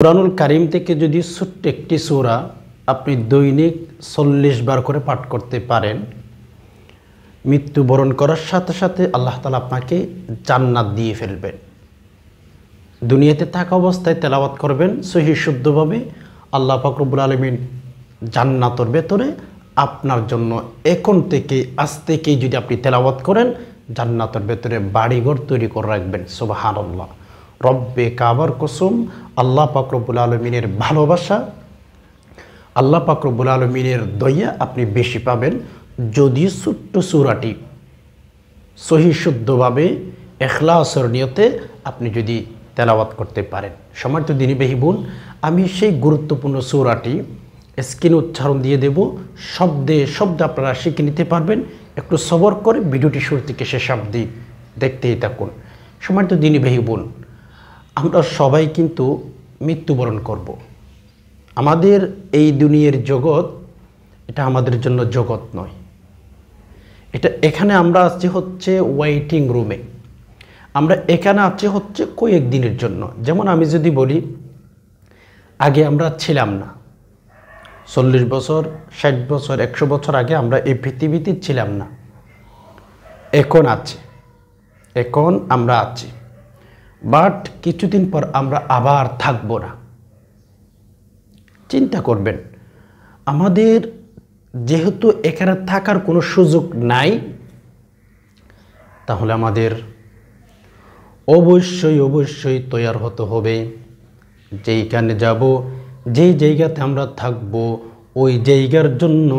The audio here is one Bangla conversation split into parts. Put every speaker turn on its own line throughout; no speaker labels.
কুরআনুল কারীম থেকে যদি ছোট্ট একটি সূরা আপনি দৈনিক ৪০ বার করে পাঠ করতে পারেন, মৃত্যুবরণ করার সাথে সাথে আল্লাহ তাআলা আপনাকে জান্নাত দিয়ে ফেলবেন। দুনিয়াতে থাকা অবস্থায় তেলাওয়াত করবেন সহিহ শুদ্ধভাবে, আল্লাহ পাক রব্বুল আলামিন জান্নাতের ভেতরে আপনার জন্য এখন থেকে আজ থেকেই যদি আপনি তেলাওয়াত করেন জান্নাতের ভেতরে বাড়িঘর তৈরি করে রাখবেন। সুবহানাল্লাহ। রব্বে কাবার কসম, আল্লাহ পাক রব্বুল আলামিনের ভালোবাসা, আল্লাহ পাক রব্বুল আলামিনের দয়া আপনি বেশি পাবেন যদি ছোট্ট সূরাটি সহিহ শুদ্ধভাবে ইখলাসের নিয়তে আপনি যদি তেলাওয়াত করতে পারেন। সম্মানিত দিনী ভাই বোন, আমি সেই গুরুত্বপূর্ণ সূরাটি স্ক্রিন উচ্চারণ দিয়ে দেব, শব্দে শব্দে আপনারা শিখে নিতে পারবেন। একটু সবর করে ভিডিওটি শুরু থেকে শেষ অবধি দেখতেই থাকুন। সম্মানিত দিনী ভাই বোন, আমরা সবাই কিন্তু মৃত্যুবরণ করব। আমাদের এই দুনিয়ার জগৎ এটা আমাদের জন্য জগৎ নয়, এখানে আমরা আছি হচ্ছে ওয়েটিং রুমে। আমরা এখানে আছি হচ্ছে কয়েকদিনের জন্য। যেমন আমি যদি বলি, আগে আমরা ছিলাম না, ৪০ বছর ৬০ বছর ১০০ বছর আগে আমরা এই পৃথিবীতে ছিলাম না, এখন আছি, এখন আমরা আছি, বাট কিছুদিন পর আমরা আবার থাকবো না। চিন্তা করবেন, আমাদের যেহেতু এখানে থাকার কোনো সুযোগ নাই, তাহলে আমাদের অবশ্যই তৈয়ার হতে হবে। যেইখানে যাব, যেই জায়গাতে আমরা থাকব, ওই জায়গার জন্য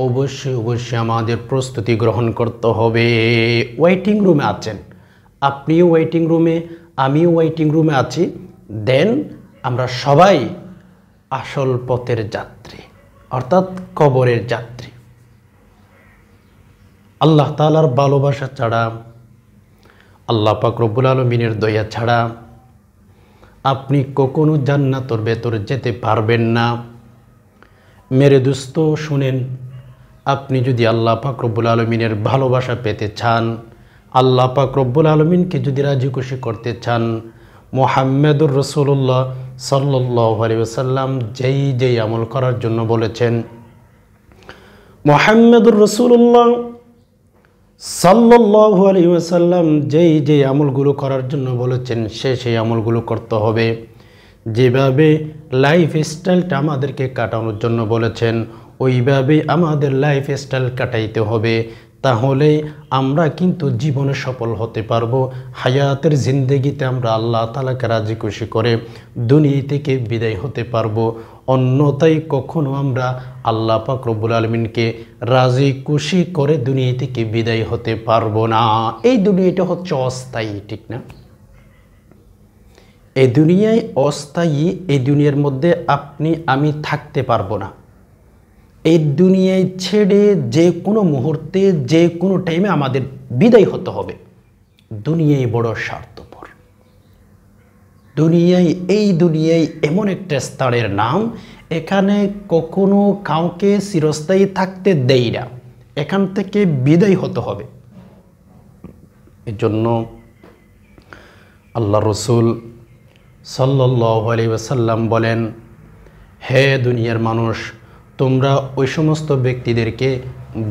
অবশ্যই আমাদের প্রস্তুতি গ্রহণ করতে হবে। ওয়েটিং রুমে আছেন, আপনিও ওয়েটিং রুমে, আমিও ওয়েটিং রুমে আছি। দেন আমরা সবাই আসল পথের যাত্রী, অর্থাৎ কবরের যাত্রী। আল্লাহ তাআলার ভালোবাসা ছাড়া, আল্লাহ পাক রব্বুল আলামিনের দয়া ছাড়া আপনি কখনো জান্নাতের ভেতরে যেতে পারবেন না। মেরে দোস্ত শুনেন, আপনি যদি আল্লাহ পাক রব্বুল আলামিনের ভালোবাসা পেতে চান, আল্লাহ পাক রব্বুল আলামিনকে যদি রাজি খুশি করতে চান, মুহাম্মদুর রাসূলুল্লাহ সাল্লাল্লাহু আলাইহি ওয়াসাল্লাম যেই আমল করার জন্য বলেছেন, মুহাম্মদুর রাসূলুল্লাহ সাল্লাল্লাহু আলাইহি ওয়াসাল্লাম যেই আমলগুলো করার জন্য বলেছেন সেই আমলগুলো করতে হবে। যেভাবে লাইফস্টাইলটা আমাদেরকে কাটানোর জন্য বলেছেন ওইভাবে আমাদের লাইফস্টাইল কাটাইতে হবে। তাহলে আমরা কিন্তু জীবনে সফল হতে পারবো। হায়াতের জিন্দেগিতে আমরা আল্লাহ তাআলাকে রাজি খুশি করে দুনিয়া থেকে বিদায় হতে পারবো। অন্যথায় কখনো আমরা আল্লাহ পাক রব্বুল আলামিনকে রাজি খুশি করে দুনিয়া থেকে বিদায় হতে পারবো না। এই দুনিয়াটা হচ্ছে অস্থায়ী, ঠিক না? এই দুনিয়ায় অস্থায়ী, এই দুনিয়ার মধ্যে আপনি আমি থাকতে পারবো না। এই দুনিয়ায় ছেড়ে যে কোনো মুহূর্তে যে কোনো টাইমে আমাদের বিদায় হতে হবে। দুনিয়ায় বড় স্বার্থপর। এই দুনিয়ায় এমন একটা স্থানের নাম, এখানে কখনো কাউকে চিরস্থায়ী থাকতে দেয় না, এখান থেকে বিদায় হতে হবে। এজন্য আল্লাহ রসুল সাল্লাল্লাহু আলাইহি ওয়াসাল্লাম বলেন, হে দুনিয়ার মানুষ, তোমরা ওই সমস্ত ব্যক্তিদেরকে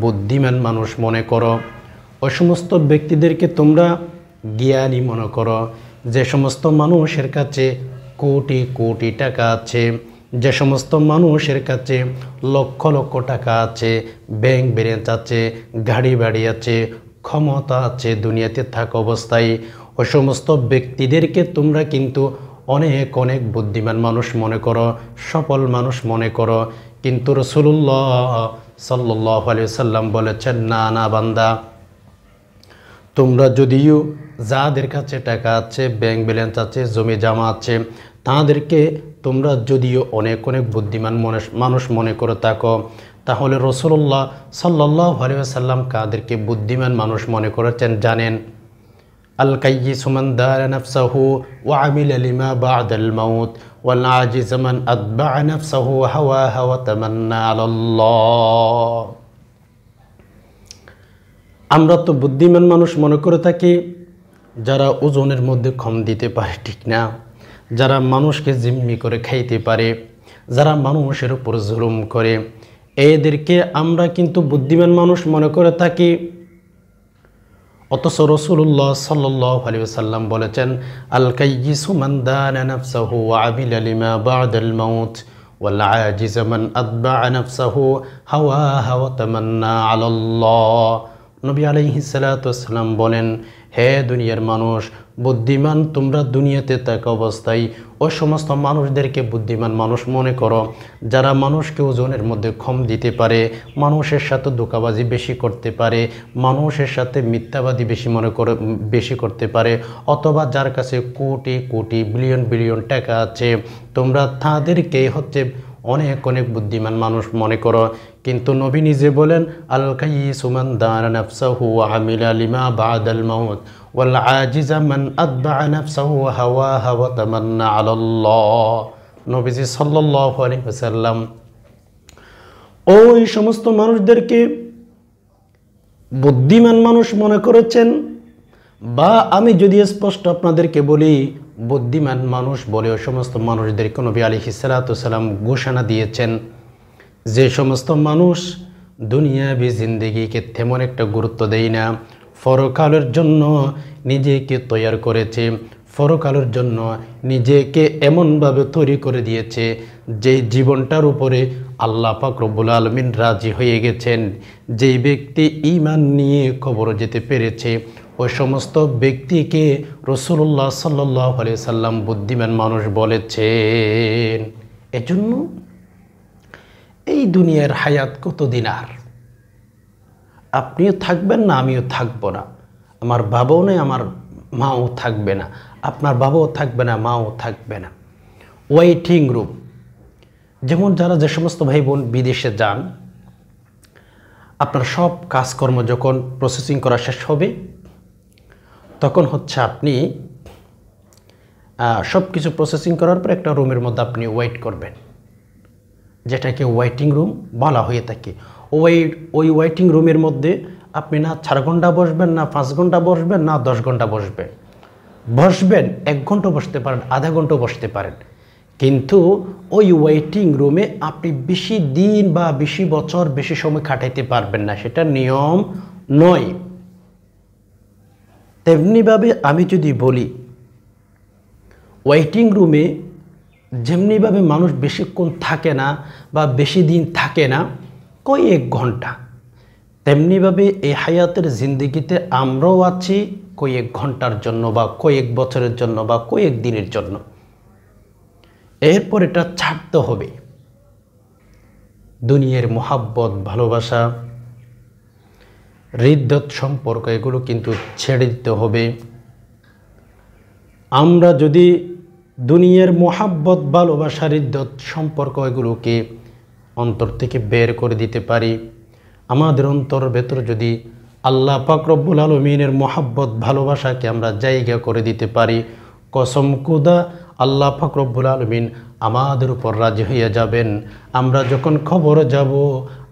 বুদ্ধিমান মানুষ মনে করো, ওই সমস্ত ব্যক্তিদেরকে তোমরা জ্ঞানী মনে করো, যে সমস্ত মানুষের কাছে কোটি কোটি টাকা আছে, যে সমস্ত মানুষের কাছে লক্ষ লক্ষ টাকা আছে, ব্যাংক ব্যালেন্স আছে, গাড়ি বাড়ি আছে, ক্ষমতা আছে দুনিয়াতে থাকা অবস্থায়, ওই সমস্ত ব্যক্তিদেরকে তোমরা কিন্তু অনেক বুদ্ধিমান মানুষ মনে করো, সফল মানুষ মনে করো। কিন্তু রাসূলুল্লাহ সাল্লাল্লাহু আলাইহি ওয়াসাল্লাম বলেছেন, না বান্দা, তোমরা যদিও যাদের কাছে টাকা আছে, ব্যাংক ব্যালেন্স আছে, জমি জমা আছে, তাদেরকে তোমরা যদিও অনেক বুদ্ধিমান মানুষ মনে করে থাকো, তাহলে রাসূলুল্লাহ সাল্লাল্লাহু আলাইহি ওয়াসাল্লাম কাদেরকে বুদ্ধিমান মানুষ মনে করেছেন জানেন? আল কাইয়িসু মান দারা নাফসাহু ওয়া আমিলা লিমা বা'দাল মাউত ওয়াল আজিজু মান আতবা'a নাফসাহু হাওয়াহা ওয়া তামান্না আলাল্লাহ। আমরা তো বুদ্ধিমান মানুষ মনে করে থাকি যারা ওজনের মধ্যে কম দিতে পারে, ঠিক না? যারা মানুষকে জিম্মি করে খাইতে পারে, যারা মানুষের উপর জুলুম করে, এদেরকে আমরা কিন্তু বুদ্ধিমান মানুষ মনে করে থাকি। অথচ রাসূলুল্লাহ সাল্লাল্লাহু আলাইহি ওয়াসাল্লাম বলেছেন, আল কাইয়িসু মান দানা নাফসাহু ওয়া আমিলা লিমা বা'দাল মাউত ওয়াল আজিজু মান আতবা'a নাফসাহু হাওয়াহা ওয়া তামান্না আলাল্লাহ। নবী আলাইহিস সালাতু ওয়াসসালাম বলেন, হে দুনিয়ার মানুষ, বুদ্ধিমান তোমরা দুনিয়াতে থাকা অবস্থায় ওই সমস্ত মানুষদেরকে বুদ্ধিমান মানুষ মনে করো যারা মানুষকে ওজনের মধ্যে কম দিতে পারে, মানুষের সাথে ধোঁকাবাজি বেশি করতে পারে, মানুষের সাথে মিথ্যাবাদী বেশি করতে পারে, অথবা যার কাছে কোটি কোটি বিলিয়ন বিলিয়ন টাকা আছে, তোমরা তাদেরকে অনেক অনেক বুদ্ধিমান মানুষ মনে করো। কিন্তু নবী নিজে বলেন, আল কাইয়িসু মান দানা নাফসাহু ওয়া আমিলা লিমা বা'দাল মাউত ওয়াল আজিজু মান আতবা'a নাফসাহু হাওয়াহা ওয়া তামান্না আলাল্লাহ। নবীজি সাল্লাল্লাহু আলাইহি ওয়াসাল্লাম ওই সমস্ত মানুষদেরকে বুদ্ধিমান মানুষ মনে করেছেন। বা আমি যদি স্পষ্ট আপনাদেরকে বলি, বুদ্ধিমান মানুষ বলে ওই সমস্ত মানুষদেরকে নবী আলাইহিস সালাতু ওয়াসালাম ঘোষণা দিয়েছেন যে সমস্ত মানুষ দুনিয়াবি জিন্দেগিকে তেমন একটা গুরুত্ব দেয় না, পরকালের জন্য নিজেকে তৈরি করেছে, পরকালের জন্য নিজেকে এমনভাবে তৈরি করে দিয়েছে যে জীবনটার উপরে আল্লাহ পাক রব্বুল আলামিন রাজি হয়ে গেছেন। যেই ব্যক্তি ঈমান নিয়ে কবরে যেতে পেরেছে, ওই সমস্ত ব্যক্তিকে রাসূলুল্লাহ সাল্লাল্লাহু আলাইহি সাল্লাম বুদ্ধিমান মানুষ বলেছেন। এজন্য এই দুনিয়ার হায়াত কতদিন আর? আপনিও থাকবেন না, আমিও থাকবো না, আমার বাবাও নেই, আমার মাও থাকবে না, আপনার বাবাও থাকবে না, মাও থাকবে না। ওয়েটিং রুম, যেমন যারা যে সমস্ত ভাই বোন বিদেশে যান, আপনার সব কাজকর্ম যখন প্রসেসিং করা শেষ হবে, তখন আপনি সব কিছু প্রসেসিং করার পর একটা রুমের মধ্যে আপনি ওয়েট করবেন, যেটাকে ওয়েটিং রুম বলা হয়ে থাকে। ওই ওয়েটিং রুমের মধ্যে আপনি না 4 ঘন্টা বসবেন, না 5 ঘন্টা বসবেন, না 10 ঘন্টা বসবেন। 1 ঘন্টা বসতে পারেন, আধা ঘন্টা বসতে পারেন, কিন্তু ওই ওয়েটিং রুমে আপনি বেশি দিন বা বেশি বছর বেশি সময় কাটাইতে পারবেন না, সেটা নিয়ম নয়। তেমনিভাবে আমি যদি বলি, ওয়েটিং রুমে যেমনিভাবে মানুষ বেশিক্ষণ থাকে না বা বেশি দিন থাকে না, কয়েক ঘন্টা, তেমনিভাবে এই হায়াতের জিন্দেগিতে আমরাও আছি কয়েক ঘন্টার জন্য বা কয়েক বছরের জন্য বা কয়েক দিনের জন্য। এরপর এটা ছাড়তে হবে। দুনিয়ার মোহাব্বত, ভালোবাসা, হৃদ্যত সম্পর্ক, এগুলো কিন্তু ছেড়ে দিতে হবে। আমরা যদি দুনিয়ার মোহাব্বত, ভালোবাসা, হৃদ্যত সম্পর্ক এগুলোকে অন্তর থেকে বের করে দিতে পারি, আমাদের অন্তর ভেতর যদি আল্লাহ পাক রব্বুল আলামিনের মোহাব্বত, ভালোবাসাকে আমরা জায়গা করে দিতে পারি, কসম খুদা আল্লাহ পাক রব্বুল আলামিন আমাদের উপর রাজি হয়ে যাবেন। আমরা যখন খবরে যাব,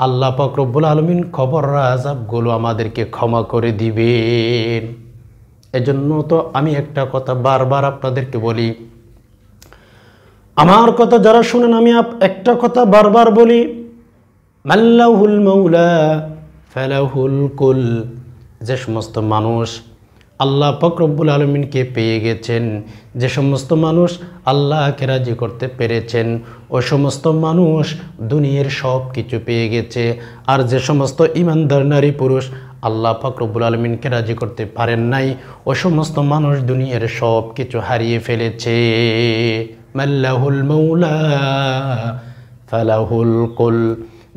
আল্লাহ পাক রব্বুল আলামিন খবর আযাবগুলো আমাদেরকে ক্ষমা করে দিবেন। এজন্য তো আমি একটা কথা বারবার আপনাদেরকে বলি, আমার কথা যারা শুনেন, আমি একটা কথা বারবার বলি, মাল্লাহুল মাওলা ফালাহুল কুল। যে সমস্ত মানুষ আল্লাহ পাক রব্বুল আলামিনকে পেয়ে গেছেন, যে সমস্ত মানুষ আল্লাহকে রাজি করতে পেরেছেন, ওই সমস্ত মানুষ দুনিয়ার সব কিছু পেয়ে গেছে। আর যে সমস্ত ইমানদার নারী পুরুষ আল্লাহ পাক রব্বুল আলামিনকে রাজি করতে পারেন নাই, ওই সমস্ত মানুষ দুনিয়ার সব কিছু হারিয়ে ফেলেছে। মাল্লাহুল মাওলা ফালাহুল কুল।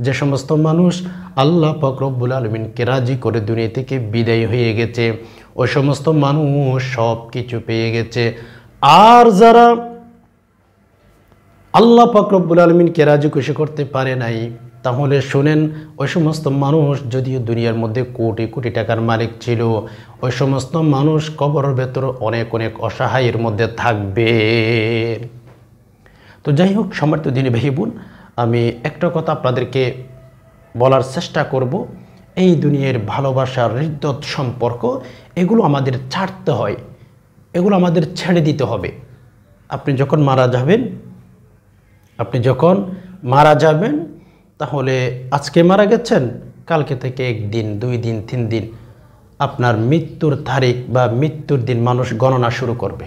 যে সমস্ত মানুষ আল্লাহ পাক রব্বুল আলামিনকে রাজি করে দুনিয়া থেকে বিদায় হয়ে গেছে, ওই সমস্ত মানুষ সব কিছু পেয়ে গেছে। আর যারা আল্লাহ পাক রব্বুল আলামিনকে রাজি খুশি করতে পারে নাই, তাহলে শুনেন, ওই সমস্ত মানুষ যদিও দুনিয়ার মধ্যে কোটি কোটি টাকার মালিক ছিল, ওই সমস্ত মানুষ কবরের ভেতর অনেক অনেক অসহায়ের মধ্যে থাকবে। তো যাই হোক, সম্মানিত দিনী ভাই বোন, আমি একটা কথা আপনাদেরকে বলার চেষ্টা করব, এই দুনিয়ার ভালোবাসার, হৃদ্যত সম্পর্ক, এগুলো আমাদের ছাড়তে হয়, এগুলো আমাদের ছেড়ে দিতে হবে। আপনি যখন মারা যাবেন তাহলে আজকে মারা গেছেন, কালকে থেকে 1 দিন 2 দিন 3 দিন আপনার মৃত্যুর তারিখ বা মৃত্যুর দিন মানুষ গণনা শুরু করবে।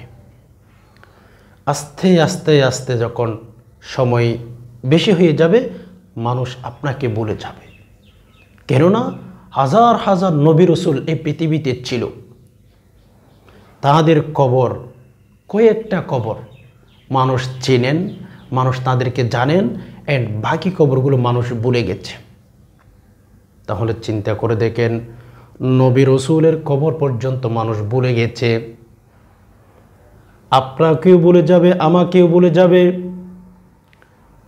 আস্তে আস্তে আস্তে যখন সময় বেশি হয়ে যাবে মানুষ আপনাকে ভুলে যাবে। কেননা হাজার হাজার নবী রাসূল এই পৃথিবীতে ছিল, তাদের কবর কয়েকটা কবর মানুষ চেনেন, মানুষ তাদেরকে জানেন, এন্ড বাকি কবরগুলো মানুষ ভুলে গেছে। তাহলে চিন্তা করে দেখেন, নবী রাসূলের কবর পর্যন্ত মানুষ ভুলে গেছে, আপনাকেও ভুলে যাবে, আমাকেও ভুলে যাবে।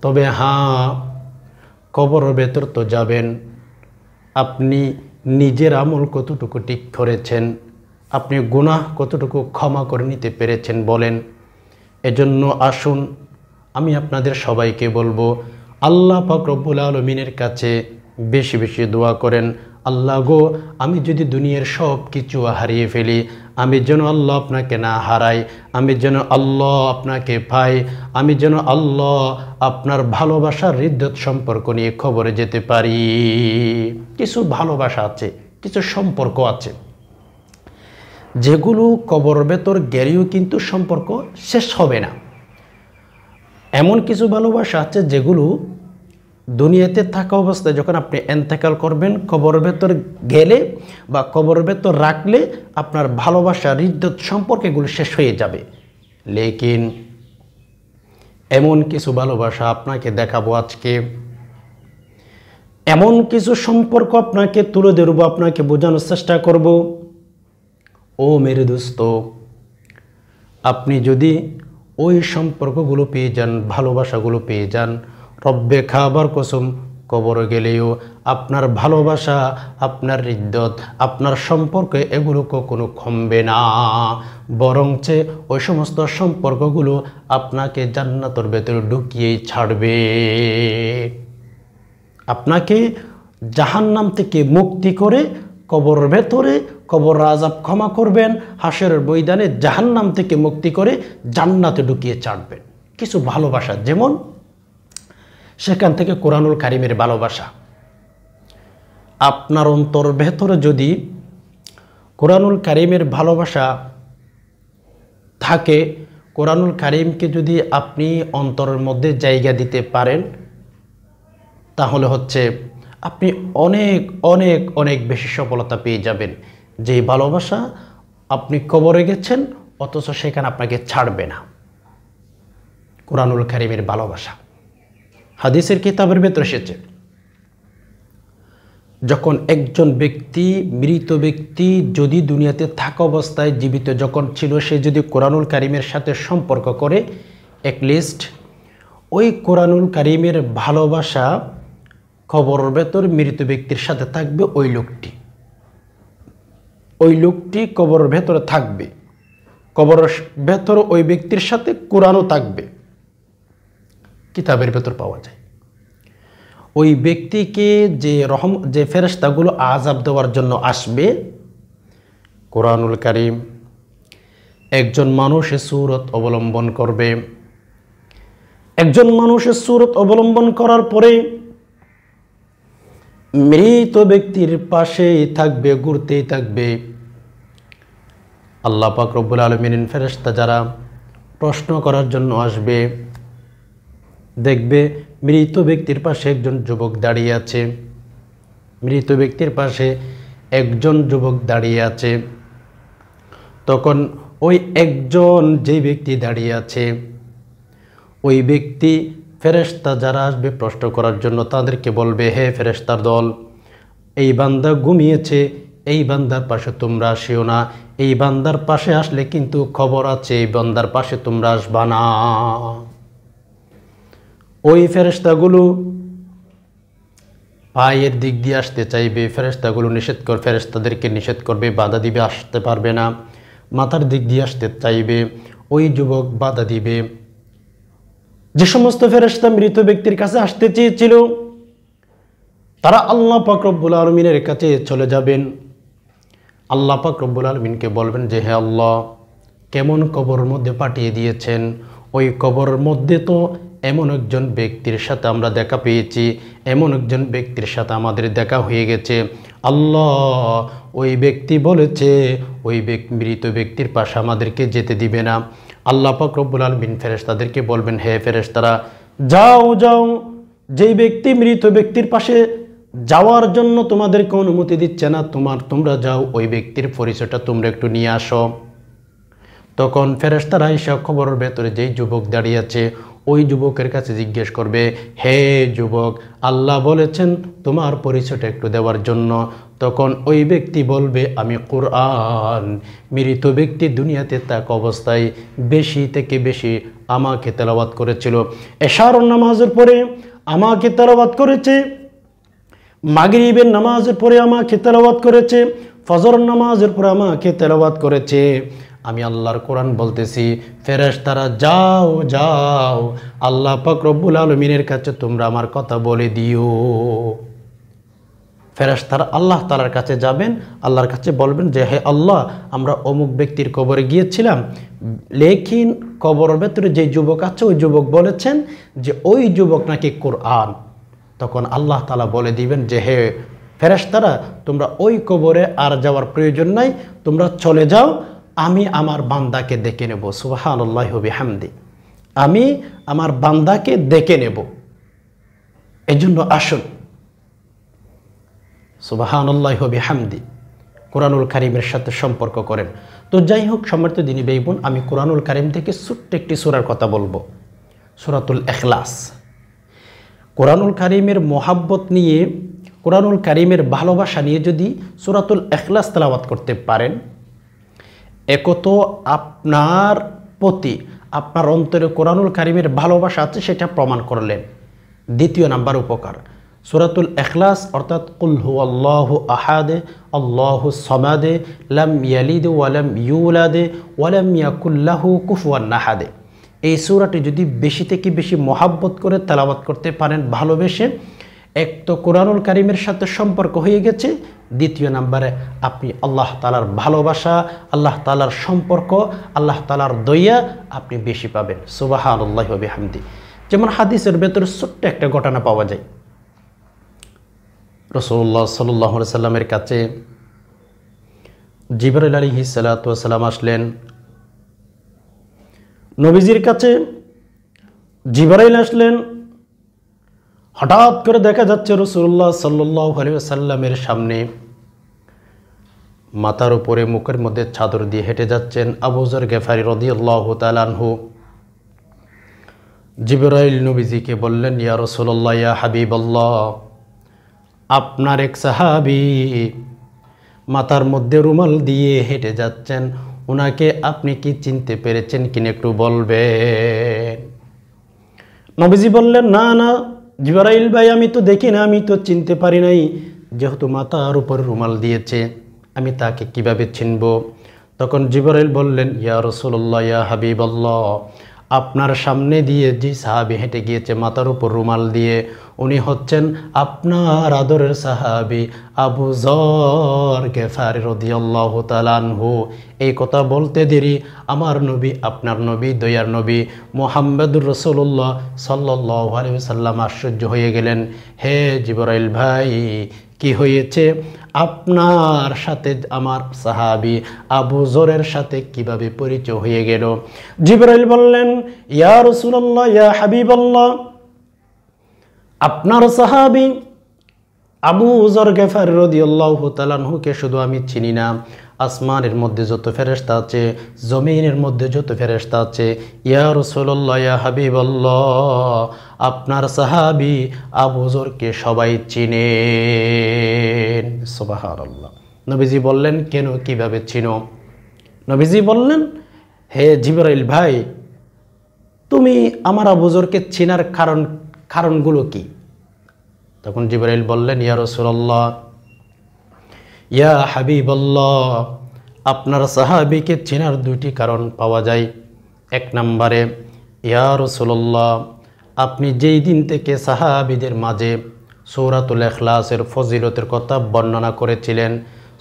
তবে হ্যাঁ, কবরের ভেতর তো যাবেন, আপনি নিজের আমল কতটুকু ঠিক করেছেন, আপনি গুনাহ কতটুকু ক্ষমা করে নিতে পেরেছেন বলেন। এজন্য আসুন আমি আপনাদের সবাইকে বলবো, আল্লাহ পাক রব্বুল আলামিনের কাছে বেশি বেশি দোয়া করেন, আল্লাহ গো, আমি যদি দুনিয়ার সব কিছু হারিয়ে ফেলি, আমি যেন আল্লাহ আপনাকে না হারাই, আমি যেন আল্লাহ আপনাকে পাই, আমি যেন আল্লাহ আপনার ভালোবাসার হৃদ্যত সম্পর্ক নিয়ে খবরে যেতে পারি। কিছু ভালোবাসা আছে, কিছু সম্পর্ক আছে যেগুলো কবর ভেতর গেলেও কিন্তু সম্পর্ক শেষ হবে না। এমন কিছু ভালোবাসা আছে যেগুলো দুনিয়াতে থাকা অবস্থায় যখন আপনি ইন্তেকাল করবেন, কবর ভেতর গেলে বা কবর ভেতর রাখলে আপনার ভালোবাসা হৃদ্যত সম্পর্ক এগুলো শেষ হয়ে যাবে। লেকিন এমন কিছু ভালোবাসা আপনাকে দেখাবো আজকে, এমন কিছু সম্পর্ক আপনাকে তুলে ধরব, আপনাকে বোঝানোর চেষ্টা করব। ও মেরে দোস্ত, আপনি যদি ওই সম্পর্কগুলো পেয়ে যান, ভালোবাসাগুলো পেয়ে যান, রব্বে খাবার কসম কবরে গেলেও আপনার ভালোবাসা, আপনার হৃদ্যত, আপনার সম্পর্কে এগুলো কখনো কমবে না, বরঞ্চে ওই সমস্ত সম্পর্কগুলো আপনাকে জান্নাতের ভেতরে ঢুকিয়েই ছাড়বে। আপনাকে জাহান্নাম থেকে মুক্তি করে কবর ভেতরে কবর আযাব ক্ষমা করবেন, হাসরের ময়দানে জাহান্নাম থেকে মুক্তি করে জান্নাতে ঢুকিয়ে ছাড়বেন। কিছু ভালোবাসা, যেমন সেখান থেকে কোরআনুল কারীমের ভালোবাসা। আপনার অন্তর ভেতরে যদি কোরআনুল কারীমের ভালোবাসা থাকে, কোরআনুল কারীমকে যদি আপনি অন্তরের মধ্যে জায়গা দিতে পারেন, তাহলে হচ্ছে আপনি অনেক অনেক অনেক বেশি সফলতা পেয়ে যাবেন। যে ভালোবাসা আপনি কবরে গেছেন অথচ সেখানে আপনাকে ছাড়বে না, কোরআনুল কারীমের ভালোবাসা। হাদিসের কিতাবের ভেতরে এসেছে, যখন একজন ব্যক্তি, মৃত ব্যক্তি যদি দুনিয়াতে থাকা অবস্থায় জীবিত যখন ছিল, সে যদি কোরআনুল কারীমের সাথে সম্পর্ক করে, অ্যাটলিস্ট ওই কোরআনুল কারীমের ভালোবাসা কবরের ভেতর মৃত ব্যক্তির সাথে থাকবে। ওই লোকটি কবরের ভেতরে থাকবে, কবরের ভেতর ওই ব্যক্তির সাথে কোরআনও থাকবে, কিতাবের ভেতর পাওয়া যায়। ওই ব্যক্তিকে যে ফেরেশতাগুলো আযাব দেওয়ার জন্য আসবে, কোরআনুল কারীম একজন মানুষের সূরত অবলম্বন করবে। একজন মানুষের সূরত অবলম্বন করার পরে মৃত ব্যক্তির পাশেই থাকবে, ঘুরতেই থাকবে। আল্লাহ পাক রব্বুল আলামিন ফেরেশতা যারা প্রশ্ন করার জন্য আসবে, দেখবে মৃত ব্যক্তির পাশে একজন যুবক দাঁড়িয়ে আছে, মৃত ব্যক্তির পাশে একজন যুবক দাঁড়িয়ে আছে। তখন ওই একজন যে ব্যক্তি দাঁড়িয়ে আছে, ওই ব্যক্তি ফেরেশতা যারা আসবে প্রশ্ন করার জন্য তাদেরকে বলবে, হে ফেরেশতার দল, এই বান্দা ঘুমিয়েছে, এই বান্দার পাশে তোমরা আসিও না, এই বান্দার পাশে আসলে কিন্তু খবর আছে, এই বান্দার পাশে তোমরা আসবা না। ওই ফেরেশতাগুলো পায়ের দিক দিয়ে আসতে চাইবে, ফেরেশতাগুলো ফেরেশতাদেরকে নিষেধ করবে, বাধা দিবে, আসতে পারবে না। মাথার দিক দিয়ে আসতে চাইবে, ওই যুবক বাধা দিবে। যে সমস্ত ফেরেশতা মৃত ব্যক্তির কাছে আসতে চেয়েছিল, তারা আল্লাহ পাক রব্বুল আলামিনের কাছে চলে যাবেন। আল্লাহ পাক রব্বুল আলামিনকে বলবেন যে, হে আল্লাহ, কেমন কবরের মধ্যে পাঠিয়ে দিয়েছেন, ওই কবরের মধ্যে তো এমন একজন ব্যক্তির সাথে আমরা দেখা পেয়েছি, এমন একজন ব্যক্তির সাথে আমাদের দেখা হয়ে গেছে। আল্লাহ ওই ব্যক্তি বলেছে ওই মৃত ব্যক্তির পাশে আমাদেরকে যেতে দিবে না। আল্লাহ পাক রব্বুল আলামিন ফেরেশতাদেরকে বলবেন, হে ফেরেশতারা, যাও যাও, যেই ব্যক্তি মৃত ব্যক্তির পাশে যাওয়ার জন্য তোমাদেরকে অনুমতি দিচ্ছে না, তোমরা যাও, ওই ব্যক্তির পরিচয়টা তোমরা একটু নিয়ে আসো। তখন ফেরেশতারা এসে কবরের ভেতরে যেই যুবক দাঁড়িয়ে আছে ওই যুবকের কাছে জিজ্ঞেস করবে, হে যুবক, আল্লাহ বলেছেন তোমার পরিচয়টা একটু দেওয়ার জন্য। তখন ওই ব্যক্তি বলবে, আমি কুরআন, মৃত ব্যক্তি দুনিয়াতে থাকা অবস্থায় বেশি থেকে বেশি আমাকে তেলাওয়াত করেছিল। এশার নামাজের পরে আমাকে তেলাওয়াত করেছে, মাগরিবের নামাজের পরে আমাকে তেলাওয়াত করেছে, ফজর নামাজের পরে আমাকে তেলাওয়াত করেছে। আমি আল্লাহর কোরআন বলতেছি, ফেরেশতারা যাও যাও, আল্লাহ পাক রব্বুল আলামিনের কাছে তোমরা আমার কথা বলে দিও। ফেরেশতারা আল্লাহ তাআলার কাছে যাবেন, আল্লাহর কাছে বলবেন যে, হে আল্লাহ, আমরা অমুক ব্যক্তির কবরে গিয়েছিলাম, লেকিন কবরের ভেতরে যে যুবক আছে ওই যুবক বলেছেন যে ওই যুবক নাকি কোরআন। তখন আল্লাহ তাআলা বলে দিবেন যে, হে ফেরেশতারা, তোমরা ওই কবরে আর যাওয়ার প্রয়োজন নাই, তোমরা চলে যাও, আমি আমার বান্দাকে ডেকে নেব। সুবহানাল্লাহি ওয়া বিহামদি, আমি আমার বান্দাকে ডেকে নেব। এজন্য আসুন, সুবহানাল্লাহি ওয়া বিহামদি, কোরআনুল কারীমের সাথে সম্পর্ক করেন। তো যাই হোক, সম্মানিত দিনী ভাই বোন, আমি কোরআনুল কারীম থেকে ছোট্ট একটি সূরার কথা বলবো, সূরাতুল ইখলাস। কোরআনুল কারীমের মোহাব্বত নিয়ে, কোরআনুল কারীমের ভালোবাসা নিয়ে যদি সূরাতুল ইখলাস তেলাওয়াত করতে পারেন, একত আপনার প্রতি আপনার অন্তরে কোরআনুল কারীমের ভালোবাসা আছে সেটা প্রমাণ করলেন। দ্বিতীয় নাম্বার উপকার, সূরাতুল ইখলাস অর্থাৎ কুল হুয়াল্লাহু আহাদে আল্লাহুস সামাদে লাম ইয়ালিদ ওয়া লাম ইউলাদ ওয়া লাম ইয়াকুল লাহু কুফুয়ান আহাদ, এই সূরাটি যদি বেশি থেকে বেশি মহাব্বত করে তেলাওয়াত করতে পারেন ভালোবেসে, এক তো কোরআনুল কারীমের সাথে সম্পর্ক হয়ে গেছে, দ্বিতীয় নম্বরে আপনি আল্লাহ তাআলার ভালোবাসা, আল্লাহ তাআলার সম্পর্ক, আল্লাহ তাআলার দয়া আপনি বেশি পাবেন। সুবহানাল্লাহি ওয়া বিহামদি। যেমন হাদিসের ভেতরে ছোট্ট একটা ঘটনা পাওয়া যায়, রাসূলুল্লাহ সাল্লাল্লাহু আলাইহি সাল্লামের কাছে জিবরাইল আলাইহিস সালাতু ওয়াস সালাম আসলেন। নবীজির কাছে জিবরাইল আসলেন, হঠাৎ করে দেখা যাচ্ছে রাসূলুল্লাহ সাল্লাল্লাহু আলাইহি ওয়াসাল্লামের সামনে মাথার উপরে মুখের মধ্যে চাদর দিয়ে হেঁটে যাচ্ছেন আবু যর গিফারী রাদিয়াল্লাহু তাআলা আনহু। জিবরাইল নবীজিকে বললেন, ইয়া রাসূলুল্লাহ, ইয়া হাবিবাল্লাহ, আপনার এক সাহাবী মাথার মধ্যে রুমাল দিয়ে হেঁটে যাচ্ছেন, ওনাকে আপনি কি চিনতে পেরেছেন কিনা একটু বলবেন? নবীজি বললেন, না না জিবরাইল ভাই, আমি তো দেখি না, আমি তো চিনতে পারি নাই, যেহেতু মাথার উপর রুমাল দিয়েছে আমি তাকে কিভাবে চিনব? তখন জিবরাইল বললেন, ইয়া রাসূলুল্লাহ, ইয়া হাবিবাল্লাহ, আপনার সামনে দিয়ে যে সাহাবী হেঁটে গিয়েছে মাথার উপর রুমাল দিয়ে, উনি হচ্ছেন আপনার আদরের সাহাবী আবু যর গিফারী রাদিয়াল্লাহু তাআলা আনহু। এই কথা বলতে দেরি আমার নবী, আপনার নবী, দয়ার নবী মুহাম্মদুর রাসূলুল্লাহ সাল্লাল্লাহু আলাইহি ওয়াসাল্লাম আশ্চর্য হয়ে গেলেন। হে জিবরাইল ভাই, কি হয়েছে? আপনার সাথে আমার সাহাবী আবু যরের সাথে কিভাবে পরিচয় হয়ে গেল? জিবরাইল বললেন, ইয়া রাসূলুল্লাহ, ইয়া হাবিবাল্লাহ, আপনার সাহাবী আবু যর গিফারী রাদিয়াল্লাহু তাআলা আনহুকে শুধু আমি চিনি না, আসমানের মধ্যে যত ফেরেশতা আছে, জমিনের মধ্যে যত ফেরেশতা আছে, ইয়া রাসূলুল্লাহ, ইয়া হাবিবাল্লাহ, আপনার সাহাবী আবু যরকে সবাই চিনেন। সুবহানাল্লাহ। নবীজি বললেন, কেন, কিভাবে চিনো? নবীজি বললেন, হে জিবরাইল ভাই, তুমি আমার আবু যরকে চেনার কারণগুলো কি? তখন জিবরাইল বললেন, ইয়া রাসূলুল্লাহ, ইয়া হাবিবাল্লাহ, আপনার সাহাবীকে চেনার দুইটি কারণ পাওয়া যায়। এক নম্বরে, ইয়া রাসূলুল্লাহ, আপনি যেই দিন থেকে সাহাবীদের মাঝে সূরাতুল ইখলাসের ফজিলতের কথা বর্ণনা করেছিলেন,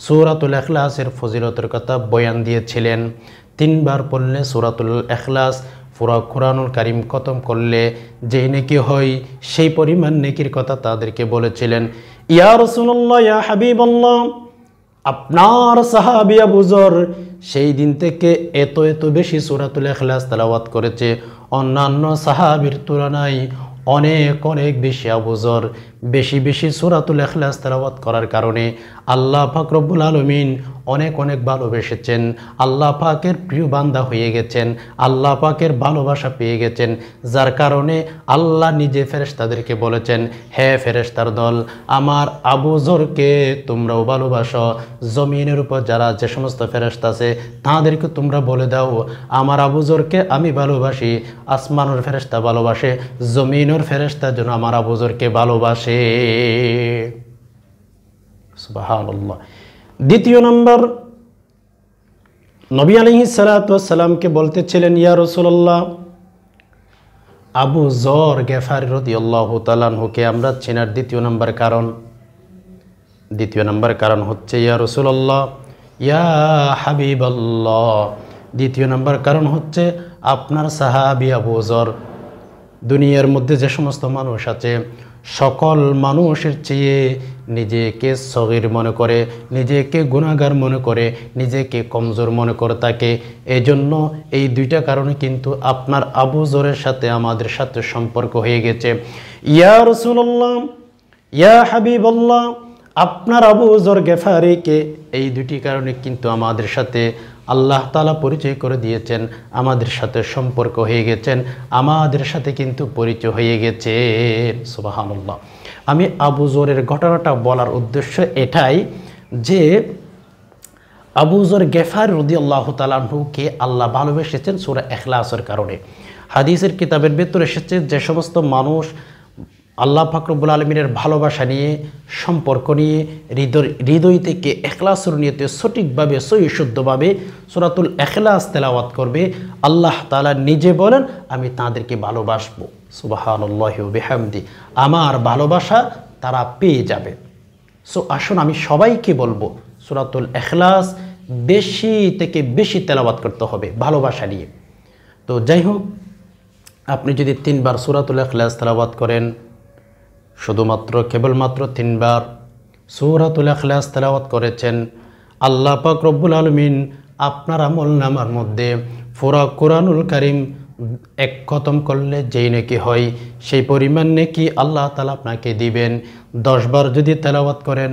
সূরাতুল ইখলাসের ফজিলতের কথা বয়ান দিয়েছিলেন, 3 বার পড়লে সূরাতুল ইখলাস পুরো কোরআনুল কারীম খতম করলে যেই নেকি হয় সেই পরিমাণ নেকির কথা তাদেরকে বলেছিলেন। ইয়া রাসূলুল্লাহ, ইয়া হাবিবাল্লাহ, আপনার সাহাবী আবু যর সেই দিন থেকে এত এত বেশি সূরাতুল ইখলাস তেলাওয়াত করেছে, অন্যান্য সাহাবীর তুলনায় অনেক অনেক বেশি আবু যর বেশি বেশি সূরাতুল ইখলাস তেলাওয়াত করার কারণে আল্লাহ পাক রব্বুল আলামিন অনেক অনেক ভালোবেসেছেন, আল্লাহ পাকের প্রিয় বান্দা হয়ে গেছেন, আল্লাহ পাকের ভালোবাসা পেয়ে গেছেন, যার কারণে আল্লাহ নিজে ফেরেশতাদেরকে বলেছেন, হে ফেরেশতার দল, আমার আবু যরকে তোমরাও ভালোবাসো। জমিনের উপর যারা যে সমস্ত ফেরেশতা আছে তাদেরকে তোমরা বলে দাও আমার আবু যরকে আমি ভালোবাসি। আসমানের ফেরেশতা ভালোবাসে, জমিনের ফেরেশতা যেন আমার আবু যরকে ভালোবাসে। সুবহানাল্লাহ। দ্বিতীয় নম্বর, নবী আলাইহিস সালাতু ওয়াস সালামকে বলতেছিলেন, ইয়া রাসূলুল্লাহ, আবু যর গেফারি রাদিয়াল্লাহু তাআলা আনহুকে আমরা চেনার দ্বিতীয় নম্বর কারণ হচ্ছে ইয়া রাসূলুল্লাহ, ইয়া হাবিবাল্লাহ, দ্বিতীয় নম্বর কারণ হচ্ছে আপনার সাহাবী আবু যর দুনিয়ার মধ্যে যে সমস্ত মানুষ আছে সকল মানুষের চেয়ে নিজেকে সগীর মনে করে, নিজেকে গুনাহগার মনে করে, নিজেকে কমজোর মনে করে থাকে। এজন্য এই দুইটা কারণে কিন্তু আপনার আবু যরের সাথে আমাদের সাথে সম্পর্ক হয়ে গেছে। ইয়া রাসূলুল্লাহ, ইয়া হাবিবাল্লাহ, আপনার আবু যর গেফারিকে এই দুটি কারণে কিন্তু আমাদের সাথে আল্লাহ তাআলা পরিচয় করে দিয়েছেন, আমাদের সাথে সম্পর্ক হয়ে গেছেন, আমাদের সাথে কিন্তু পরিচয় হয়ে গেছে। সুবহানাল্লাহ। আমি আবু যরের ঘটনাটা বলার উদ্দেশ্য এটাই যে আবু যর গেফারি রাদিয়াল্লাহু তাআলা আনহুকে আল্লাহ ভালোবেসেছেন সূরা ইখলাসের কারণে। হাদিসের কিতাবের ভেতরে এসেছে যে সমস্ত মানুষ আল্লাহ পাক রব্বুল আলামিনের ভালোবাসা নিয়ে, সম্পর্ক নিয়ে, হৃদয় থেকে ইখলাসের নিয়তে সঠিকভাবে সহিশুদ্ধভাবে সূরাতুল ইখলাস তেলাওয়াত করবে, আল্লাহ তাআলা নিজে বলেন আমি তাদেরকে ভালোবাসবো। সুবহানাল্লাহি ওয়া বিহামদি, আমার ভালোবাসা তারা পেয়ে যাবে। সো আসুন আমি সবাইকে বলবো সূরাতুল ইখলাস বেশি থেকে বেশি তেলাওয়াত করতে হবে ভালোবাসা নিয়ে। তো যাই হোক, আপনি যদি 3 বার সূরাতুল ইখলাস তেলাওয়াত করেন, শুধুমাত্র কেবলমাত্র 3 বার সূরাতুল ইখলাস তেলাওয়াত করেছেন, আল্লাহ পাক রব্বুল আলামিন আপনার আমলনামার মধ্যে পুরা কোরআনুল কারীম এক খতম করলে যেই নেকি হয় সেই পরিমাণ নেকি আল্লাহ তাআলা আপনাকে দিবেন। 10 বার যদি তেলাওয়াত করেন,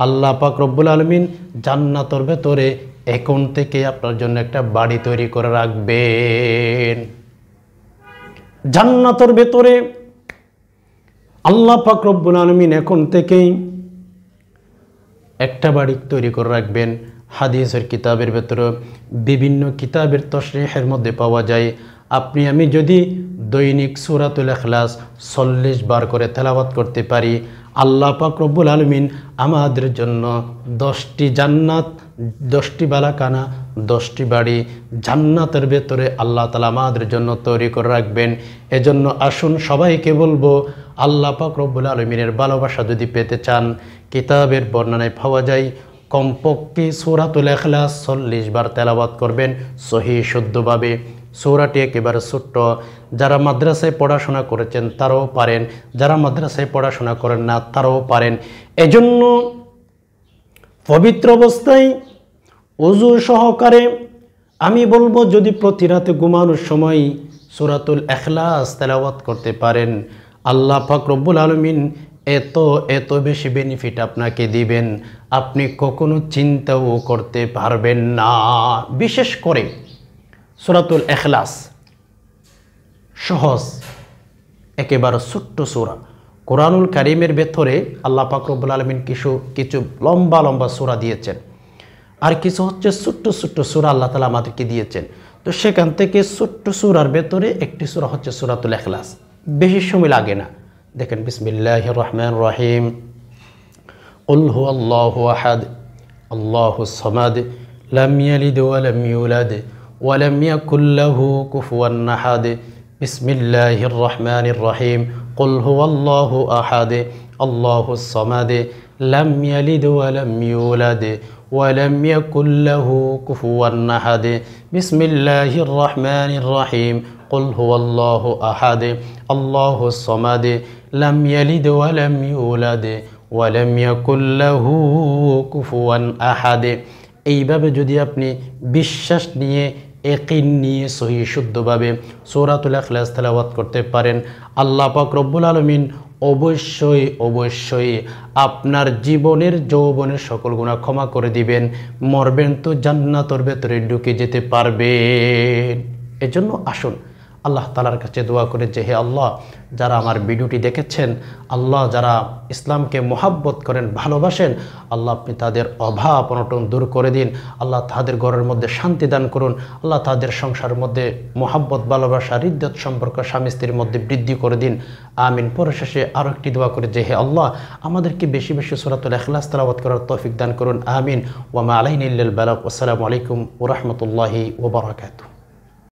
আল্লাহ পাক রব্বুল আলামিন জান্নাতের ভেতরে এখন থেকে আপনার জন্য একটা বাড়ি তৈরি করে রাখবেন। জান্নাতের ভেতরে আল্লাহ পাক রব্বুল আলামিন এখন থেকেই একটা বাড়ি তৈরি করে রাখবেন। হাদিসের কিতাবের ভেতরে বিভিন্ন কিতাবের তশরিহের মধ্যে পাওয়া যায়, আপনি আমি যদি দৈনিক সূরাতুল ইখলাস 40 বার করে তেলাওয়াত করতে পারি, আল্লাহ পাক রব্বুল আলামিন আমাদের জন্য 10টি জান্নাত, 10টি বালাকানা, 10টি বাড়ি জান্নাতের ভেতরে আল্লাহ তাআলা আমাদের জন্য তৈরি করে রাখবেন। এজন্য আসুন সবাইকে বলবো, আল্লাহ পাক রব্বুল আলামিনের ভালোবাসা যদি পেতে চান, কিতাবের বর্ণনায় পাওয়া যায় কমপক্ষে সূরাতুল ইখলাস 40 বার তেলাওয়াত করবেন সহিহ শুদ্ধভাবে। সূরাটি একেবারে ছোট্ট, যারা মাদ্রাসায় পড়াশোনা করেছেন তারাও পারেন, যারা মাদ্রাসায় পড়াশোনা করেন না তারাও পারেন। এজন্য পবিত্র অবস্থায় ওযু সহকারে আমি বলবো, যদি প্রতি রাতে ঘুমানোর সময় সূরাতুল ইখলাস তেলাওয়াত করতে পারেন, আল্লাহ পাক রব্বুল আলামিন এত এত বেশি বেনিফিট আপনাকে দিবেন, আপনি কখনো চিন্তাও করতে পারবেন না। বিশেষ করে সূরাতুল ইখলাস সহজ, একেবারে ছোট্ট সূরা। কোরআনুল কারীমের ভেতরে আল্লাহ পাক রব্বুল আলামিন কিছু লম্বা লম্বা সূরা দিয়েছেন, আর কিছু হচ্ছে ছোট্ট ছোট্ট সূরা আল্লাহ তাআলা আমাদেরকে দিয়েছেন। তো সেখান থেকে ছোট্ট সূরার ভেতরে একটি সূরা হচ্ছে সূরাতুল ইখলাস, বেশি সময় লাগে না। দেখেন, বিসমিল্লাহির রহমানির রহিম, কুল হুয়াল্লাহু আহাদ আল্লাহুস সামাদ লাম ইয়ালিদ ওয়া লাম ইউলাদ ওয়া লাম ইয়াকুল লাহু কুফুয়ান আহাদ। বিসমিল্লাহির রহমানির রহিম, কুল হুয়াল্লাহু আহাদ আল্লাহুস সামাদ লাম ইয়ালিদ ওয়া লাম ইউলাদ ওয়া লাম ইয়াকুল লাহু কুফুয়ান আহাদ। বিসমিল্লাহির রহমানির রহিম, কুল হুয়াল্লাহু আহাদ আল্লাহুস সামাদ লাম ইয়ালিদ ওয়া লাম ইউলাদ ওয়া লাম ইয়াকুল লাহু কুফুয়ান আহাদ। এইভাবে যদি আপনি বিশ্বাস নিয়ে ইয়াকিন নিয়ে সহি শুদ্ধভাবে সূরাতুল ইখলাস তেলাওয়াত করতে পারেন, আল্লাহ পাক রব্বুল আলামিন অবশ্যই অবশ্যই আপনার জীবনের যৌবনের সকল গুনাহ ক্ষমা করে দিবেন, মরবেন তো জান্নাতের ভেতরে ঢুকে যেতে পারবেন। এজন্য আসুন আল্লাহ তাআলার কাছে দোয়া করে যে হে আল্লাহ, যারা আমার ভিডিওটি দেখেছেন, আল্লাহ যারা ইসলামকে মহাব্বত করেন, ভালোবাসেন, আল্লাহ আপনি তাদের অভাব অনটন দূর করে দিন। আল্লাহ তাদের ঘরের মধ্যে শান্তি দান করুন। আল্লাহ তাদের সংসারের মধ্যে মহাব্বত, ভালোবাসা, হৃদ্যত সম্পর্ক স্বামী স্ত্রীর মধ্যে বৃদ্ধি করে দিন। আমিন। পরিশেষে আরও একটি দোয়া করে যে হে আল্লাহ, আমাদেরকে বেশি বেশি সূরাতুল ইখলাস তেলাওয়াত করার তৌফিক দান করুন। আমিন। ওয়া মা আলাইনা ইল্লাল বালাগ। আসসালামু আলাইকুম ওয়া রাহমাতুল্লাহি ওয়া বারাকাতুহু।